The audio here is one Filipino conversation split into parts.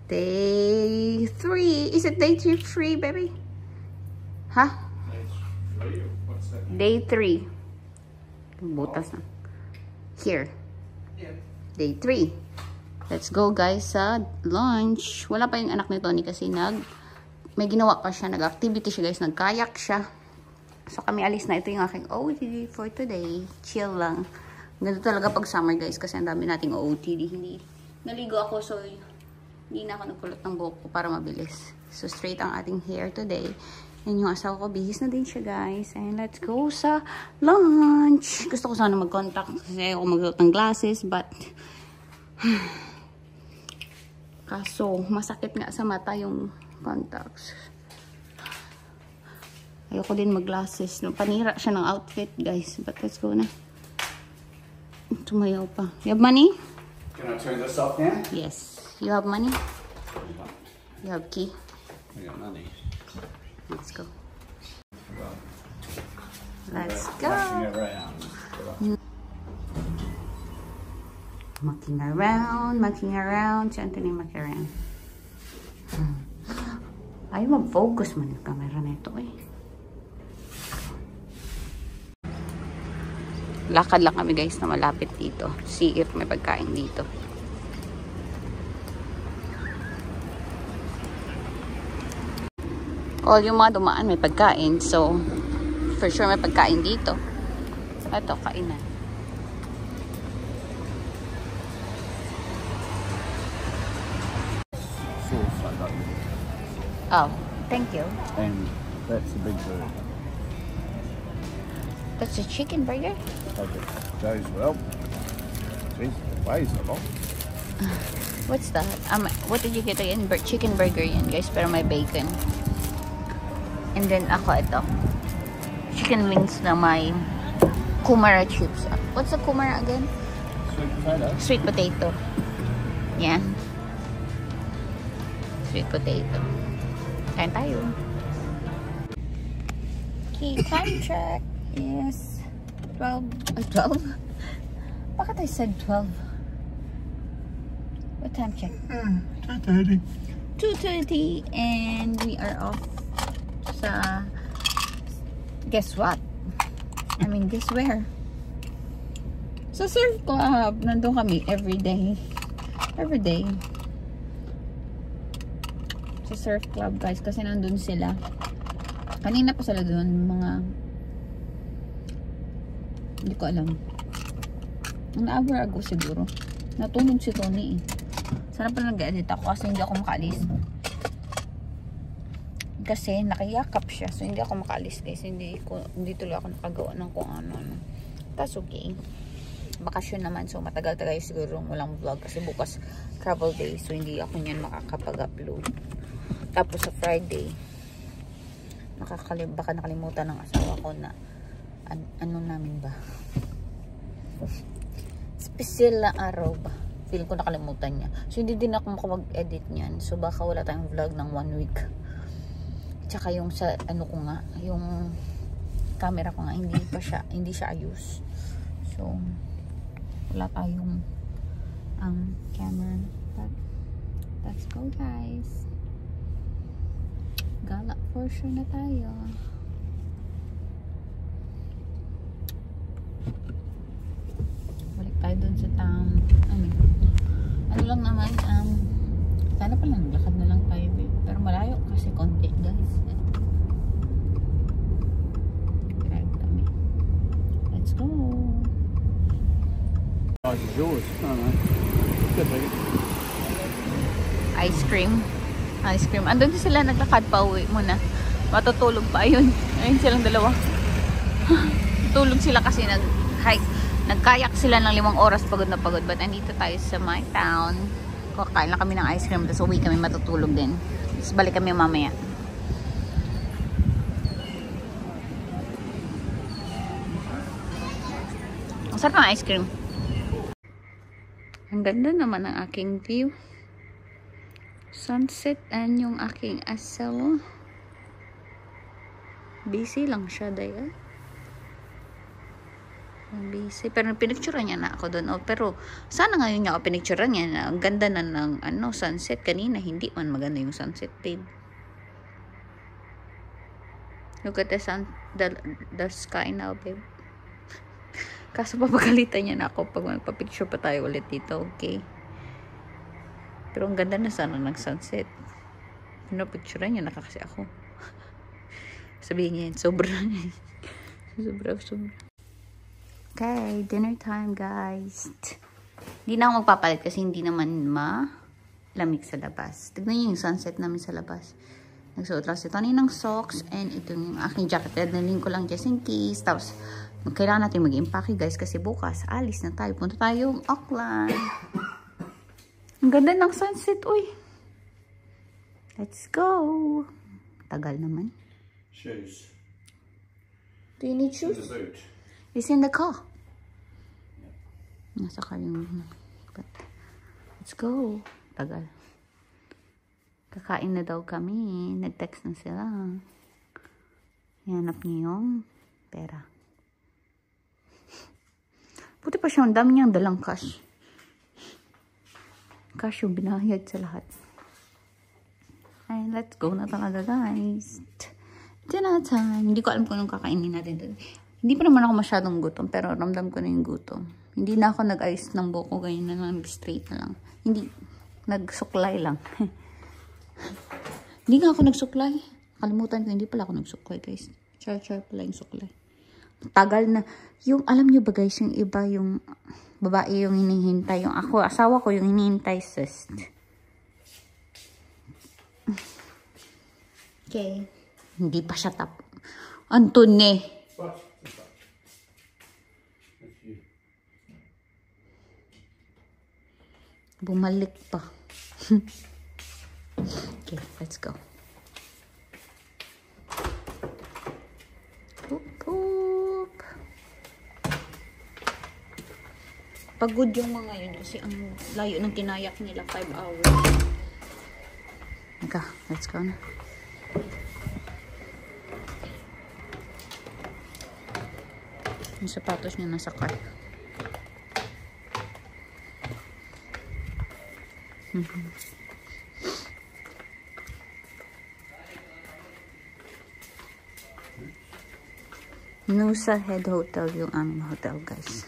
Day 3. Is it day 3, baby? Huh? Day 3. Butas na. Here. Day 3. Let's go guys sa lunch. Wala pa yung anak ni Tony kasi may ginawa pa siya. Nag-activity siya guys. Nag-kayak siya. So kami alis na. Ito yung aking OOTD for today. Chill lang. Ganito talaga pag summer guys kasi ang dami nating OOTD. Hindi. Naligo ako so hindi na ako nagkulot ng buhok ko para mabilis. So, straight ang ating hair today. And yung asawa ko, bihis na din siya, guys. And let's go sa lunch. Gusto ko sana mag-contact kasi ako mag-out ng glasses, but kaso, masakit nga sa mata yung contacts. Ayoko din mag-glasses. Panira siya ng outfit, guys. But let's go na. Tumayaw pa. You have money? Can I turn this off now? Yes. You have money? You have key? I got money. Let's go. Let's go. Mucking around. Si Anthony mucking around. Ayaw mag-focus man yung camera na ito eh. Lakad lang kami guys na malapit dito. See if may pagkain dito. All yung mga dumaan may pagkain. So, for sure may pagkain dito. Ito, kainan. Sauce, I got you. Oh, thank you. And that's a big bird. That's a chicken burger? Okay. Goes well. Jeez, it weighs a lot. What's that? What did you get again? Chicken burger yan guys, pero may bacon. And then ako ito. Chicken wings na may kumara chips. What's the kumara again? Sweet potato. Sweet potato. Yan. Sweet potato. Kain tayo. Okay, time check is 12. 12? Bakit I said 12? What time check? 2:30. 2:30 and we are off sa guess what? I mean, guess where? Sa surf club. Nandun kami every day. Every day. Sa surf club, guys. Kasi nandun sila. Kanina pa sila dun. Mga hindi ko alam. An hour ago siguro. Natulog si Tony eh. Sana pa nag-edit ako kasi hindi ako makalis. Kasi nakayakap siya. So, hindi ako makalis guys. Hindi tuloy ako nakagawa ng kung ano. That's okay. Bakasyon naman. So, matagal-tagal siguro walang vlog. Kasi bukas travel day. So, hindi ako niyan makakapag-upload. Tapos sa Friday, baka nakalimutan ng asawa ko na ano namin ba? Special na araw ba? Feeling ko nakalimutan niya. So, hindi din ako makapag-edit niyan. So, baka wala tayong vlog ng 1 week. Tsaka yung sa ano ko nga, yung camera ko nga hindi siya ayos. So wala tayong camera. But let's go guys. Gala for sure na tayo. Balik tayo dun sa ano lang naman sana pala naglakad na lang tayo pero malayo kasi konti guys. Drive kami. Let's go. Oh, it's yours. Oh, no. Good, baby. Ice cream. Andun din sila naglakad pa uwi muna. Matutulog pa ayun. Ayun silang dalawa. Tulog sila kasi nag-hike. Nagkayak sila ng 5 oras pagod na pagod. But andito tayo sa my town. Kakain lang kami ng ice cream. Tapos uwi kami matutulog din. Tapos balik kami mamaya. Ang sarap ng ice cream. Ang ganda naman ang aking view. Sunset and yung aking asawa. Busy lang siya dahil. Busy. Pero pinicturean niya na ako doon. Oh, pero sana ngayon niya ako pinicturean niya na ang ganda na ng sunset. Kanina hindi man maganda yung sunset, babe. Look at the sky now, babe. Kaso papagalitan niya na ako pag magpa-picture pa tayo ulit dito, okay? Pero ang ganda na sana ng sunset. Pinapicturean niya na kasi ako. Sabihin niya, sobra. sobra. Okay, dinner time, guys. Hindi na ako magpapalit kasi hindi naman malamig sa labas. Tignan niyo yung sunset namin sa labas. Nagsuot lang si Tony ng socks and ito yung aking jacket. Dadalhin ko lang just in case. Tapos, kailangan natin mag-impake, guys, kasi bukas, alis na tayo. Punta tayong Auckland. Ang ganda ng sunset, uy. Let's go. Tagal naman. Shoes. Do you need shoes? It's in the car. Nasa car yung... But, let's go. Tagal. Kakain na daw kami. Nag-text na sila. Hanap niyo yung pera. Buti pa siya. Ang dami niyang dalang cash. Cash yung binahayad sa lahat. Ay, let's go na talaga, guys. Dinner time. Hindi ko alam kung anong kakainin natin doon. Hindi pa naman ako masyadong gutom, pero ramdam ko na yung gutom. Hindi na ako nag-ayos ng buko, ganyan na nag-straight na lang. Hindi, nagsuklay lang. Hindi nga ako nagsuklay. Kalimutan ko, hindi pala ako nagsuklay, guys. Char pala yung suklay. Tagal na. Yung, alam nyo ba, guys, yung iba, yung babae yung hinihintay. Yung ako, asawa ko yung hinihintay, sis. Okay. Hindi pa siya tap. Antone. Bumalik pa. Okay, let's go. Poop, poop. Pagod yung mga yun kasi ang layo ng tinayak nila, 5 hours. Okay, let's go na. Yung sapatos niya nasa car. Nusa Head Hotel yung aming hotel, guys.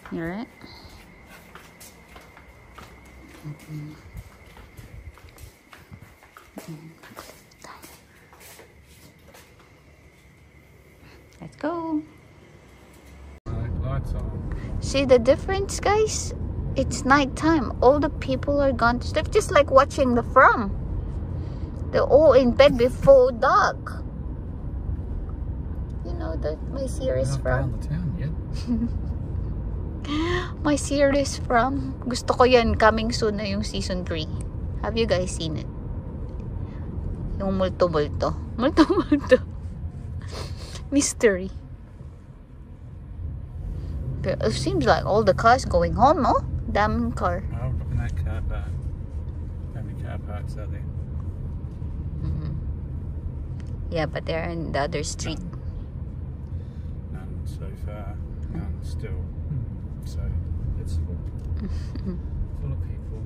You right? Let's go. Lights on. See the difference, guys? It's nighttime. All the people are gone to sleep, just like watching The From. They're all in bed before dark. You know that my series From. Down the town yet. My series From. Gusto ko yan. Coming soon na yung season 3. Have you guys seen it? Yung multo-multo. Multo-multo. Mystery. But it seems like all the cars going home, no? Damn car. Oh, look at that car park. How many car parks are there? Yeah, but they're in the other street. None so far. None still. So it's full. Full of people.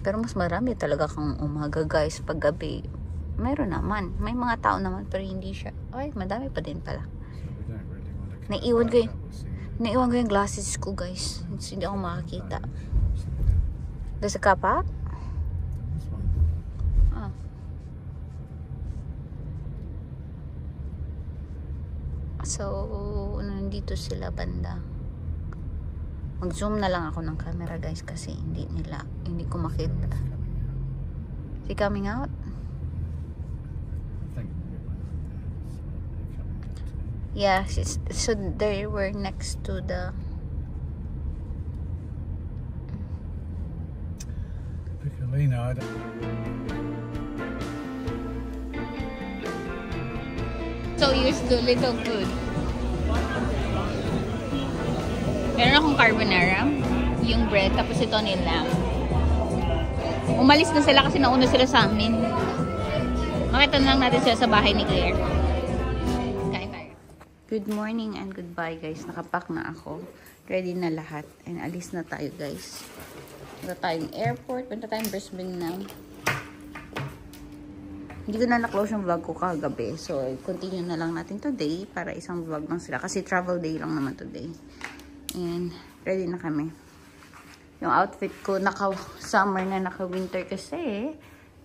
Pero mas marami talaga kang umaga, guys. Pag gabi, mayroon naman. May mga tao naman, pero hindi siya. Ay, madami pa din pala. Naiwan ko yung glasses ko, guys. Hindi ako makakita. There's a car park? Ah. So, nandito sila banda. Mag-zoom na lang ako ng camera, guys, kasi hindi ko makita. Is he coming out? Yeah, so they were next to the Piccolino. So used to little food. Meron akong carbonara, yung bread, tapos ito nila. Umalis na sila kasi nauna sila sa amin. Makita na lang natin sila sa bahay ni Claire. Good morning and goodbye guys. Nakapack na ako. Ready na lahat. And alis na tayo guys. Punta tayong airport. Punta tayong Brisbane now. Hindi ko na na-close yung vlog ko kagabi. So, continue na lang natin today para isang vlog lang sila. Kasi travel day lang naman today. And ready na kami. Yung outfit ko naka-summer na naka-winter kasi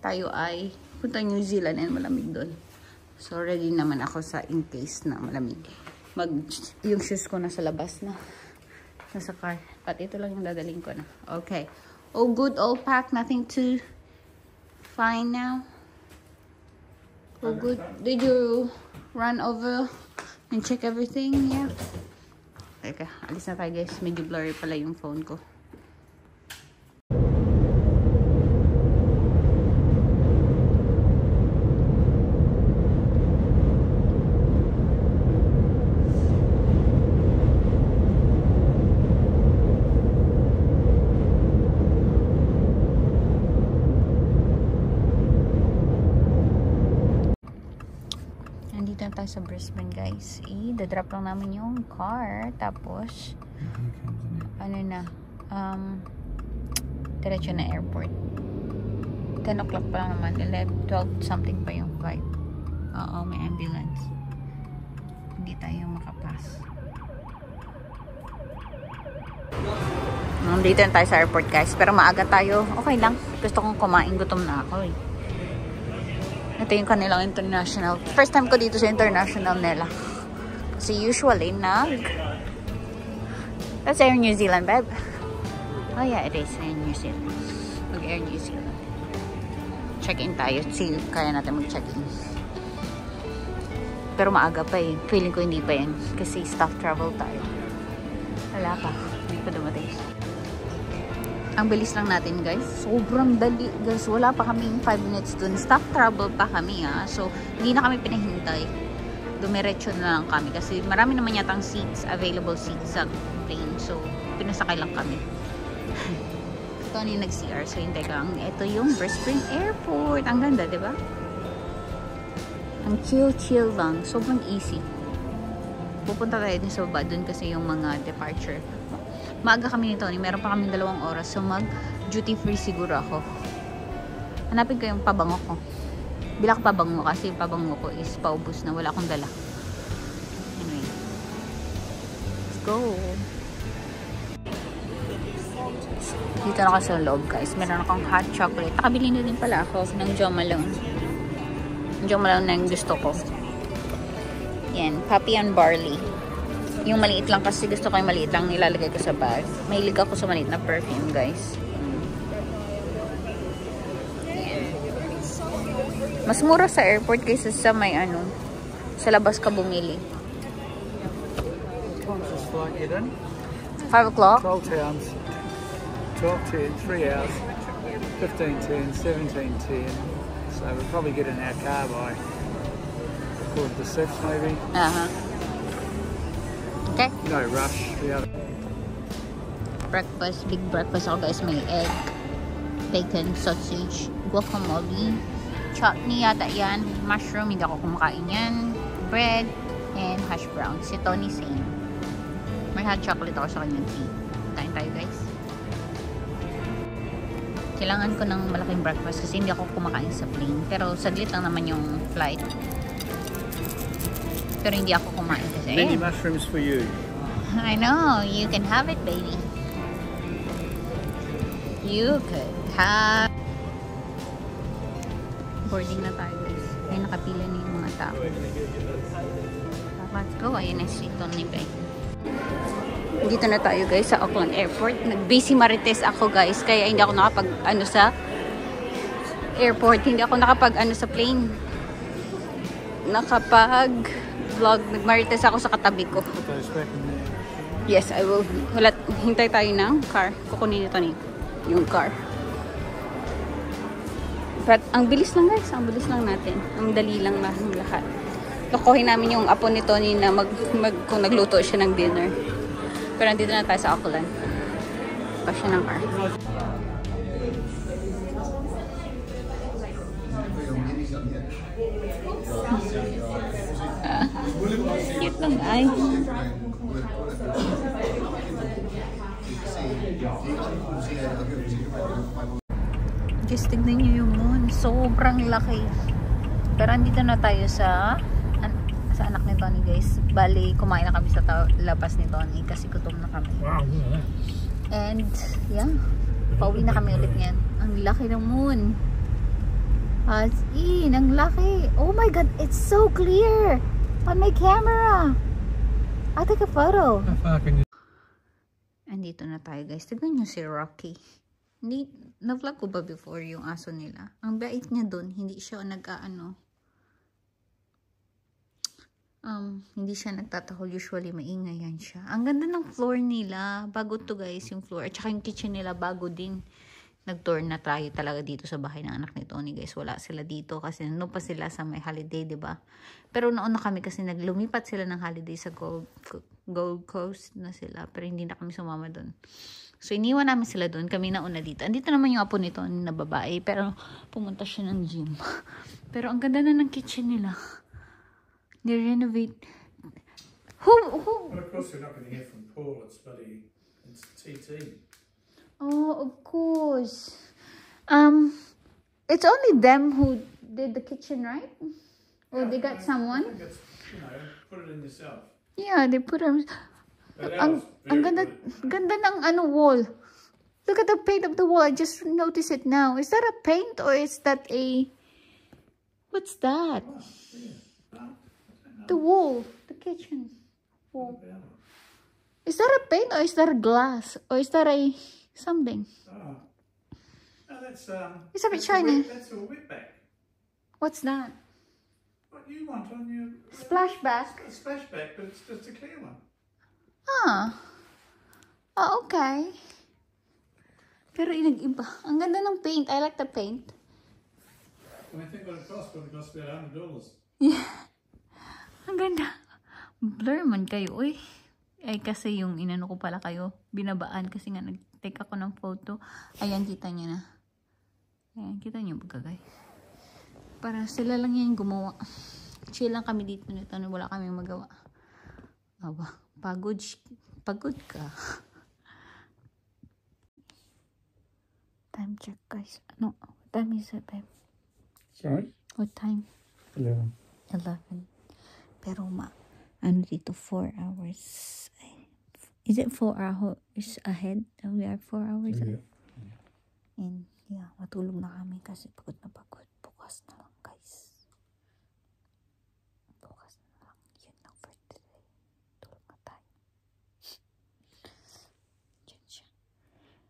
tayo ay punta New Zealand and malamig doon. So, ready naman ako sa in case na malamig. Yung shoes ko nasa labas na. Nasa car. At ito lang yung dadaling ko na. Okay. All good, all packed. Nothing to find now. All good. Did you run over and check everything? Yeah. Okay. Alis na tayo guys. Medyo blurry pala yung phone ko. Tayo sa Brisbane guys. Dadrop lang namin yung car. Tapos ano na diretso na airport. 10 o'clock pa lang naman. 12 something pa yung flight. Oo, may ambulance. Hindi tayo makapass. Nandito na tayo sa airport guys. Pero maaga tayo. Okay lang. Gusto kong kumain. Gutom na ako eh. Ito yung kanilang international. First time ko dito sa international nila. Kasi usually, that's Air New Zealand, babe. Oh yeah, it is Air New Zealand. Mag-Air New Zealand. Check-in tayo. See, kaya natin mag-check-in. Pero maaga pa eh. Feeling ko hindi pa yan. Kasi staff travel tayo. Wala pa. Hindi pa dumating. Ang bilis lang natin guys. Sobrang dali guys. Wala pa kaming 5 minutes dun. Staff travel pa kami ha. So, hindi na kami pinahintay. Dumiretso na lang kami. Kasi marami naman yatang seats, available seats sa plane. So, pinasakay lang kami. Ito yung nag-CR. So, hintay ka lang. Ito yung Brisbane Airport. Ang ganda, diba? Ang chill-chill lang. Sobrang easy. Pupunta tayo din sa baba. Dun kasi yung mga departure. Maaga kami nito. Meron pa kami 2 oras. So, mag-duty free siguro ako. Hanapin ko yung pabango ko. Bila ko pabango kasi yung pabango ko is paubos na. Wala akong dala. Anyway. Let's go. Dito na ako sa loob guys. Meron akong hot chocolate. Nakabili na din pala ako ng Jo Malone. Jo Malone na yung gusto ko. Yan. Poppy and barley. Yung maliit lang kasi gusto ko yung maliit lang nilalagay ko sa bag. Mahilig ako sa maliit na perfume, guys. Ayan. Mas mura sa airport kaysa sa may ano, sa labas ka bumili. 5 o'clock? 12 towns. 12 10, 3 hours. 15 10, 17 10. So we'll probably get in our car by 5:45 maybe. Okay. No rush. Breakfast, big breakfast ako guys. May egg, bacon, sausage, guacamole, chutney yata yan, mushroom, hindi ako kumakain yan, bread, and hash browns. Si Tony same. May hot chocolate ako sa kanyang tea. Kain tayo guys. Kailangan ko ng malaking breakfast kasi hindi ako kumakain sa plane. Pero saglit lang naman yung flight. Pero hindi ako kumain kasi. Many mushrooms for you. I know. You can have it, baby. You could have. Boarding na tayo, guys. Ay, nakapila na yung mga tao. Let's go. Ayun na si Tony Bay. Dito na tayo, guys, sa Auckland Airport. Nag-busy marites ako, guys. Kaya hindi ako nakapag-ano sa airport. Hindi ako nakapag-ano sa plane. Nakapag-vlog. Nag-marites ako sa katabi ko. Yes, I will. Hintay tayo ng car. Kukunin nito ni yung car. But, ang bilis lang guys. Ang bilis lang natin. Ang dali lang na lahat. Nakuhin namin yung apo ni Tony na kung nagluto siya ng dinner. Pero nandito na tayo sa Auckland. Pa siya ng car. Cute lang ay. Just tignan nyo yung moon. Sobrang laki. Pero andito na tayo sa anak ni Tony, guys. Bali, kumain na kami sa labas ni Tony kasi gutom na kami. Wow, look at that. And, yeah. Pauwi na kami ulit ngayon. Ang laki ng moon. As in, ang laki. Oh my God, it's so clear on my camera. I'll take a photo. How far can you... Andito na tayo, guys. Tignan nyo si Rocky. Hindi, na-vlog ko ba before yung aso nila? Ang bait niya dun, hindi siya hindi siya nagtatahol. Usually, maingay yan siya. Ang ganda ng floor nila. Bago to, guys, yung floor. At saka yung kitchen nila, bago din. Nag-tour na tayo talaga dito sa bahay ng anak ni Tony, guys. Wala sila dito kasi nandun pa sila sa may holiday, diba? Pero nauna kami kasi naglumipat sila ng holiday sa Gold Coast na sila. Pero hindi na kami sumama dun. So, iniwan namin sila dun. Kami nauna dito. Andito naman yung apo nito na babae. Pero pumunta siya ng gym. Pero ang ganda na ng kitchen nila. They-renovate. Who? Well, of course we're not going to hear from Paul. It's TT. Oh, of course. It's only them who did the kitchen, right? Or they got someone? I think it's, put it in yourself. Yeah, they put them. Ang ganda ng wall. Look at the paint of the wall. I just noticed it now. Is that a paint or is that a... What's that? The wall. The kitchen wall. Is that a paint or is that a glass? Or is that a something? Oh. No, that's It's a bit shiny. That's a wetback. What's that? What you want on your Splashback. a splashback, but it's just a clear one. Ah. Oh, okay. Pero inag-iba. Ang ganda ng paint. I like the paint. Well, I think what it cost about $100. Yeah. Ang ganda. Blur man kayo, uy. Ay, kasi yung inano ko pala kayo, binabaan kasi nga nag-take ako ng photo. Ayan, kita nyo na. Ayan, kita nyo ba, guys? Para sila lang yan gumawa. Chill lang kami dito nito. Wala kami magawa. Aba, pagod ka. Time check, guys. No, what time is it, babe? Sorry? What time? 11. 11. Pero ano dito, 4 hours. Is it 4 hours ahead? We are 4 hours ahead. And yeah, matulog na kami kasi pagod na pagod. Bukas na lang, guys. Bukas na lang. Yun lang for today. Tulog na tayo. Diyan siya.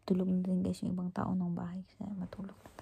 Tulog na din, guys, yung ibang tao ng bahay. Kasi matulog na tayo.